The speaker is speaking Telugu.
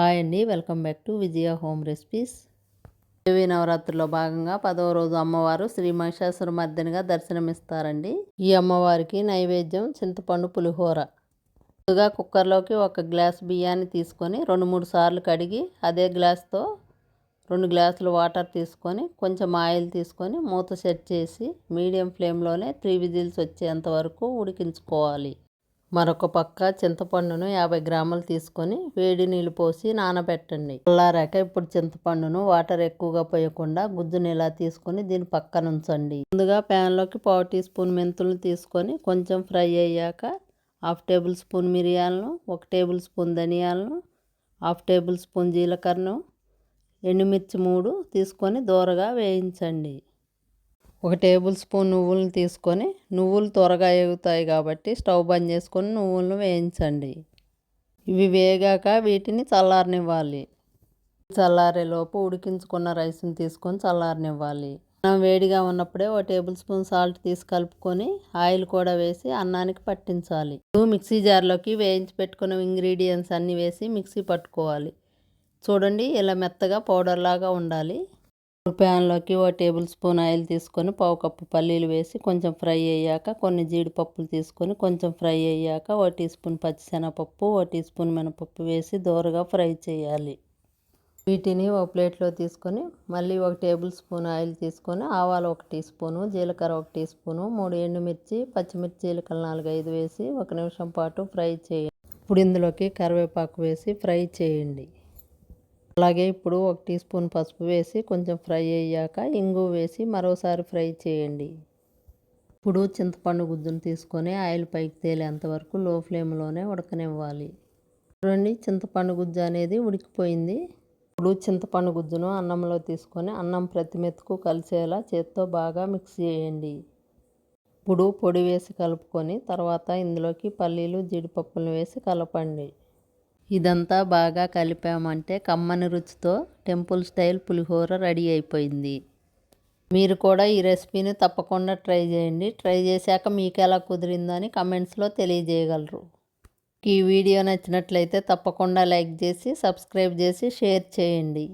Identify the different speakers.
Speaker 1: హాయ్ అండి, welcome back to Vijaya home recipes. Devi నవరాత్రిలో భాగంగా 10వ రోజు అమ్మవారు శ్రీ మహిషాసురమర్దినిగా దర్శనమిస్తారండి. ఈ అమ్మవారికి నైవేద్యం చింతపండు పులిహోర. ముందుగా కుక్కర్లోకి 1 గ్లాస్ బియ్యాన్ని తీసుకొని 2-3 సార్లు కడిగి అదే గ్లాస్తో 2 గ్లాసులు వాటర్ తీసుకొని కొంచెం ఆయిల్ తీసుకొని మూత సెట్ చేసి మీడియం ఫ్లేమ్లోనే 3 విజిల్స్ వచ్చేంత వరకు ఉడికించుకోవాలి. మరొక పక్క చింతపండును 50 గ్రాములు తీసుకొని వేడి నీళ్ళు పోసి నానబెట్టండి. చల్లారాక ఇప్పుడు చింతపండును వాటర్ ఎక్కువగా పోయకుండా గుజ్జుని ఇలా తీసుకొని దీని పక్కన ఉంచండి. ముందుగా ప్యాన్లోకి 1/4 టీ స్పూన్ మెంతులను తీసుకొని కొంచెం ఫ్రై అయ్యాక 1/2 టేబుల్ స్పూన్ మిరియాలను, 1 టేబుల్ స్పూన్ ధనియాలను, 1/2 టేబుల్ స్పూన్ జీలకర్రను, ఎండుమిర్చి 3 తీసుకొని దోరగా వేయించండి. 1 టేబుల్ స్పూన్ నువ్వులను తీసుకొని, నువ్వులు త్వరగా ఎగుతాయి కాబట్టి స్టవ్ బంద్ చేసుకొని నువ్వులను వేయించండి. ఇవి వేగాక వీటిని చల్లారనివ్వాలి. చల్లారేలోపు ఉడికించుకున్న రైస్ని తీసుకొని చల్లారనివ్వాలి. అన్నం వేడిగా ఉన్నప్పుడే 1 టేబుల్ స్పూన్ సాల్ట్ తీసి కలుపుకొని ఆయిల్ కూడా వేసి అన్నానికి పట్టించాలి. మిక్సీ జార్లోకి వేయించి పెట్టుకున్న ఇంగ్రీడియంట్స్ అన్నీ వేసి మిక్సీ పట్టుకోవాలి. చూడండి, ఇలా మెత్తగా పౌడర్ లాగా ఉండాలి. ప్యాన్లోకి 1 టేబుల్ స్పూన్ ఆయిల్ తీసుకొని 1/2 కప్పు పల్లీలు వేసి కొంచెం ఫ్రై అయ్యాక కొన్ని జీడిపప్పులు తీసుకొని కొంచెం ఫ్రై అయ్యాక 1 టీ స్పూన్ పచ్చిశనగపప్పు, 1 టీ స్పూన్ మినపప్పు వేసి దోరగా ఫ్రై చేయాలి. వీటిని ఒక ప్లేట్లో తీసుకొని మళ్ళీ 1 టేబుల్ స్పూన్ ఆయిల్ తీసుకొని ఆవాలు 1 టీ స్పూను, జీలకర్ర 1 టీ స్పూను, 3 ఎండుమిర్చి, పచ్చిమిర్చి చీలికలు 4-5 వేసి 1 నిమిషం పాటు ఫ్రై చేయండి. ఇప్పుడు ఇందులోకి కరివేపాకు వేసి ఫ్రై చేయండి. అలాగే ఇప్పుడు 1 టీ స్పూన్ పసుపు వేసి కొంచెం ఫ్రై అయ్యాక ఇంగు వేసి మరోసారి ఫ్రై చేయండి. ఇప్పుడు చింతపండు గుజ్జును తీసుకొని ఆయిల్ పైకి తేలేంత వరకు లో ఫ్లేమ్లోనే ఉడకనివ్వాలి. చూడండి, చింతపండు గుజ్జు అనేది ఉడికిపోయింది. ఇప్పుడు చింతపండు గుజ్జును అన్నంలో తీసుకొని అన్నం ప్రతి మెతుకు కలిసేలా చేత్తో బాగా మిక్స్ చేయండి. ఇప్పుడు పొడి వేసి కలుపుకొని తర్వాత ఇందులోకి పల్లీలు, జీడిపప్పులను వేసి కలపండి. ఇదంతా బాగా కలిపామంటే కమ్మని రుచితో టెంపుల్ స్టైల్ పులిహోర రెడీ అయిపోయింది. మీరు కూడా ఈ రెసిపీని తప్పకుండా ట్రై చేయండి. ట్రై చేశాక మీకు ఎలా కుదిరిందని కమెంట్స్లో తెలియజేయగలరు. ఈ వీడియో నచ్చినట్లయితే తప్పకుండా లైక్ చేసి సబ్స్క్రైబ్ చేసి షేర్ చేయండి.